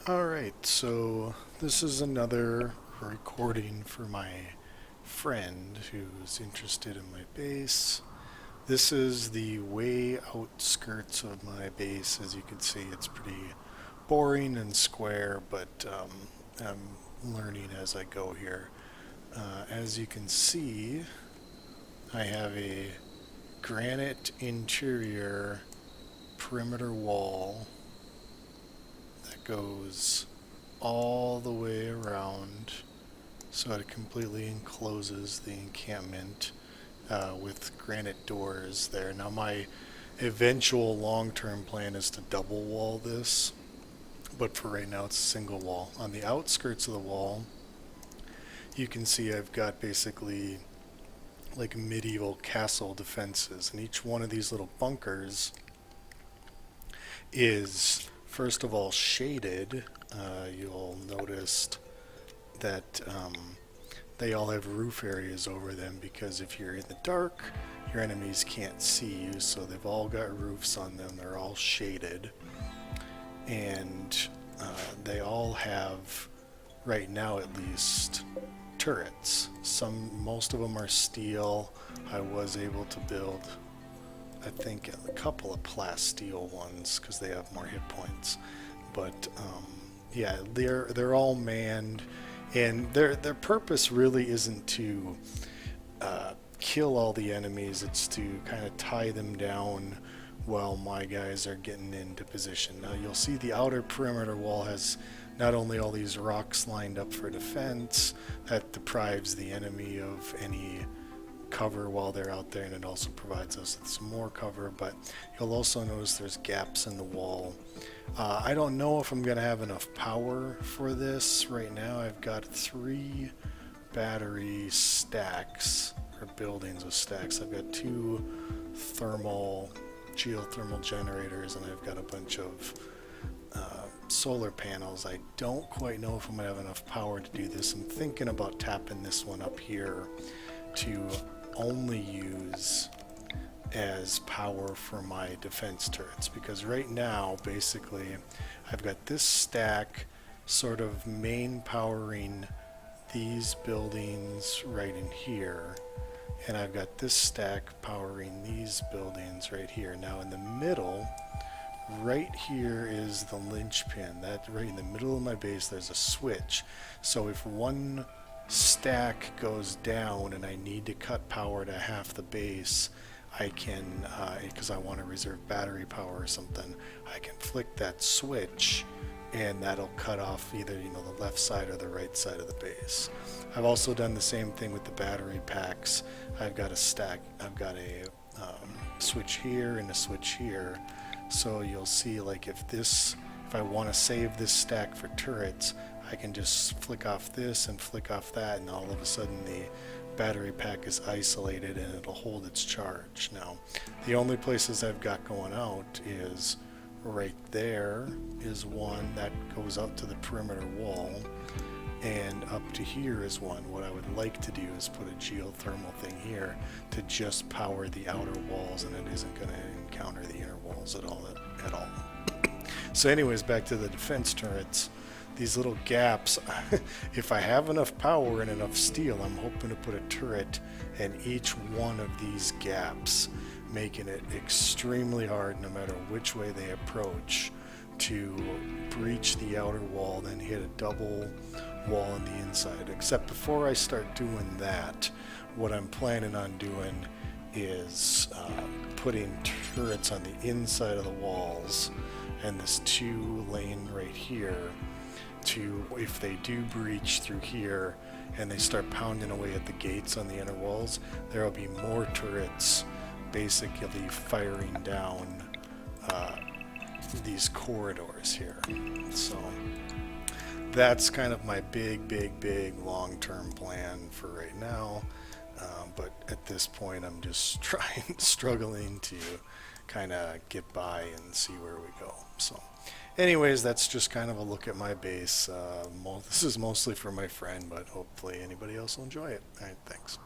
Alright, so this is another recording for my friend who's interested in my base. This is the way outskirts of my base. As you can see, it's pretty boring and square, but I'm learning as I go here. As you can see, I have a granite interior perimeter wall that goes all the way around, so it completely encloses the encampment with granite doors there. Now my eventual long-term plan is to double wall this, but for right now it's a single wall. On the outskirts of the wall, you can see I've got basically like medieval castle defenses, and each one of these little bunkers is first of all shaded. You'll notice that they all have roof areas over them, because if you're in the dark, your enemies can't see you, so they've all got roofs on them. They're all shaded, and they all have, right now at least, turrets. Most of them are steel. I was able to build, I think, a couple of plasteel ones because they have more hit points. But yeah, they're all manned, and their purpose really isn't to kill all the enemies. It's to kind of tie them down while my guys are getting into position. Now you'll see the outer perimeter wall has not only all these rocks lined up for defense that deprives the enemy of any cover while they're out there, and it also provides us with some more cover, but you'll also notice there's gaps in the wall. I don't know if I'm going to have enough power for this right now. I've got 3 battery stacks, or buildings with stacks. I've got 2 geothermal generators, and I've got a bunch of solar panels. I don't quite know if I'm going to have enough power to do this. I'm thinking about tapping this one up here to only use as power for my defense turrets, because right now basically I've got this stack sort of main powering these buildings right in here, and I've got this stack powering these buildings right here. Now in the middle, right here, is the linchpin. That right in the middle of my base, there's a switch. So if one stack goes down and I need to cut power to half the base, I can, because I want to reserve battery power or something, I can flick that switch and that'll cut off either the left side or the right side of the base. I've also done the same thing with the battery packs. I've got a switch here and a switch here. So you'll see, like, if I want to save this stack for turrets, I can just flick off this and flick off that, and all of a sudden the battery pack is isolated and it'll hold its charge. Now, the only places I've got going out is right there is one that goes out to the perimeter wall, and up to here is one. What I would like to do is put a geothermal thing here to just power the outer walls, and it isn't going to encounter the inner walls at all. So anyways, back to the defense turrets. These little gaps, if I have enough power and enough steel, I'm hoping to put a turret in each one of these gaps, making it extremely hard, no matter which way they approach, to breach the outer wall, then hit a double wall on the inside. Except before I start doing that, what I'm planning on doing is putting turrets on the inside of the walls, and this 2 lane right here, to, if they do breach through here and they start pounding away at the gates on the inner walls, there will be more turrets basically firing down these corridors here. So that's kind of my big long-term plan for right now. But at this point, I'm just struggling to kind of get by and see where we go. So anyways, that's just kind of a look at my base. This is mostly for my friend, but hopefully anybody else will enjoy it. All right, thanks.